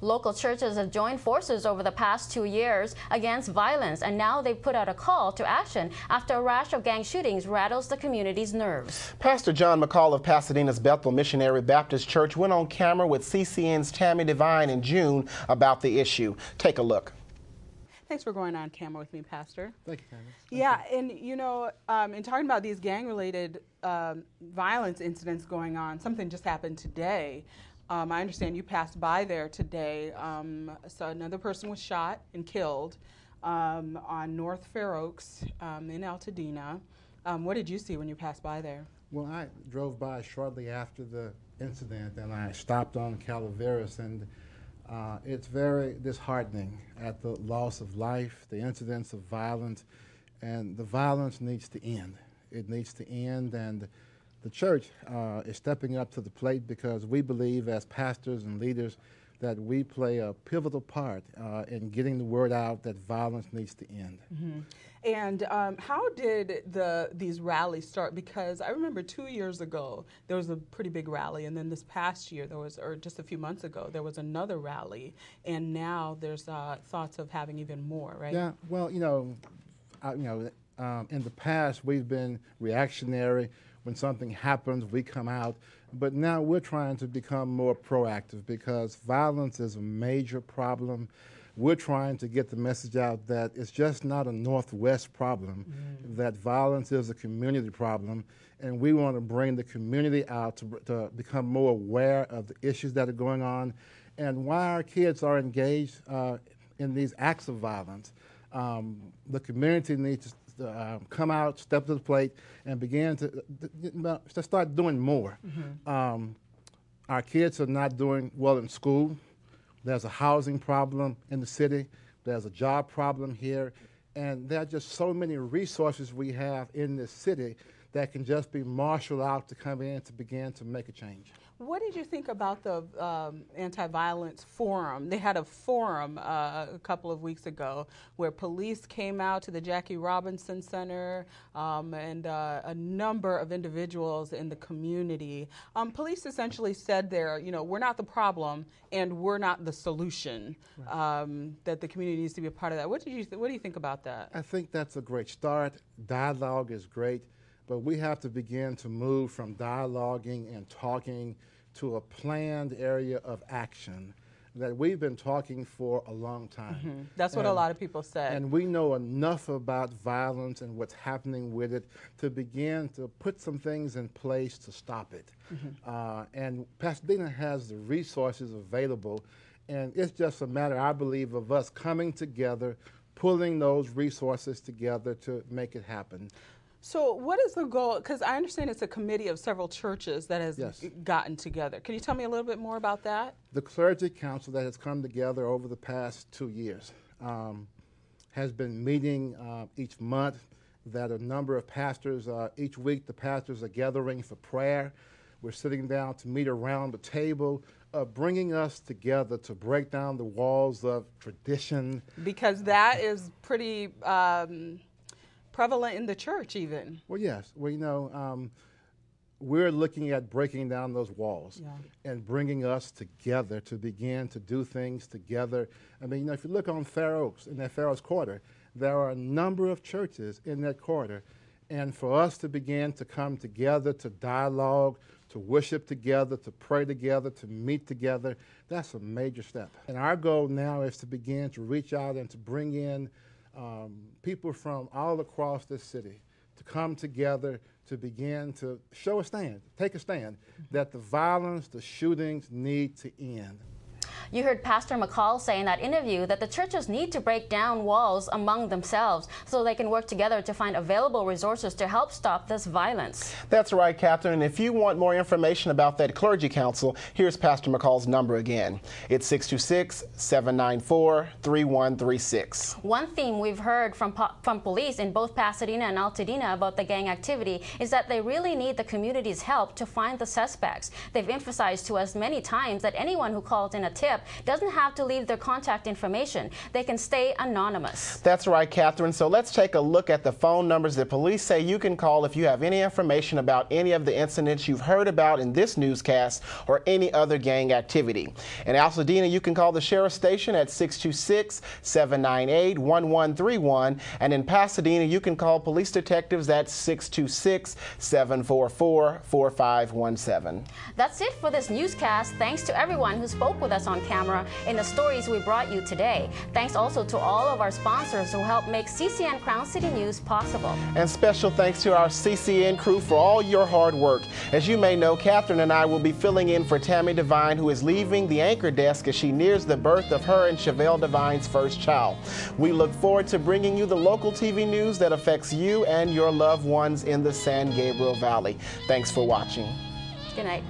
Local churches have joined forces over the past 2 years against violence, and now they've put out a call to action after a rash of gang shootings rattles the community's nerves. Pastor John McCall of Pasadena's Bethel Missionary Baptist Church went on camera with CCN's Tammy Devine in June about the issue. Take a look. Thanks for going on camera with me, Pastor. Thank you, Tammy. Yeah, and you know, in talking about these gang-related violence incidents going on, something just happened today. I understand you passed by there today. So another person was shot and killed on North Fair Oaks in Altadena. What did you see when you passed by there? Well, I drove by shortly after the incident, and I stopped on Calaveras, and it's very disheartening at the loss of life, the incidents of violence, and the violence needs to end. It needs to end, and the church is stepping up to the plate because we believe as pastors and leaders that we play a pivotal part in getting the word out that violence needs to end. Mm-hmm. And how did these rallies start? Because I remember 2 years ago, there was a pretty big rally, and then this past year, or just a few months ago, there was another rally, and now there's thoughts of having even more, right? Yeah, well, in the past, we've been reactionary. When something happens, we come out. But now we're trying to become more proactive because violence is a major problem. We're trying to get the message out that it's just not a Northwest problem, that violence is a community problem, and we want to bring the community out to become more aware of the issues that are going on and why our kids are engaged in these acts of violence. The community needs to come out, step to the plate, and begin to start doing more. Our kids are not doing well in school. There's a housing problem in the city. There's a job problem here. And there are just so many resources we have in this city that can just be marshaled out to come in to begin to make a change. What did you think about the anti-violence forum? They had a forum a couple of weeks ago where police came out to the Jackie Robinson Center and a number of individuals in the community. Police essentially said there, you know, we're not the problem and we're not the solution, that the community needs to be a part of that. What do you think about that? I think that's a great start. Dialogue is great. But we have to begin to move from dialoguing and talking to a planned area of action that we've been talking for a long time. That's what a lot of people said. And we know enough about violence and what's happening with it to begin to put some things in place to stop it. And Pasadena has the resources available, and it's just a matter, I believe, of us coming together, pulling those resources together to make it happen. So what is the goal? Because I understand it's a committee of several churches that has gotten together. Can you tell me a little bit more about that? The clergy council that has come together over the past 2 years has been meeting each month. That a number of pastors, each week the pastors are gathering for prayer. We're sitting down to meet around the table, bringing us together to break down the walls of tradition. Because that is pretty prevalent in the church even. Well, yes. Well, you know, we're looking at breaking down those walls and bringing us together to begin to do things together. I mean, you know, if you look on Fair Oaks, in that Fair Oaks quarter, there are a number of churches in that quarter. And for us to begin to come together, to dialogue, to worship together, to pray together, to meet together, that's a major step. And our goal now is to begin to reach out and to bring in people from all across this city to come together to begin to show a stand, take a stand, that the violence, the shootings need to end. You heard Pastor McCall say in that interview that the churches need to break down walls among themselves so they can work together to find available resources to help stop this violence. That's right, Catherine. And if you want more information about that clergy council, here's Pastor McCall's number again. It's 626-794-3136. One theme we've heard from police in both Pasadena and Altadena about the gang activity is that they really need the community's help to find the suspects. They've emphasized to us many times that anyone who calls in a tip tip doesn't have to leave their contact information. They can stay anonymous. That's right, Catherine. So let's take a look at the phone numbers that police say you can call if you have any information about any of the incidents you've heard about in this newscast or any other gang activity. In Altadena, you can call the sheriff's station at 626-798-1131. And in Pasadena, you can call police detectives at 626-744-4517. That's it for this newscast. Thanks to everyone who spoke with us on camera in the stories we brought you today. Thanks also to all of our sponsors who help make CCN Crown City News possible. And special thanks to our CCN crew for all your hard work. As you may know, Catherine and I will be filling in for Tammy Devine, who is leaving the anchor desk as she nears the birth of her and Chevelle Devine's first child. We look forward to bringing you the local TV news that affects you and your loved ones in the San Gabriel Valley. Thanks for watching. Good night.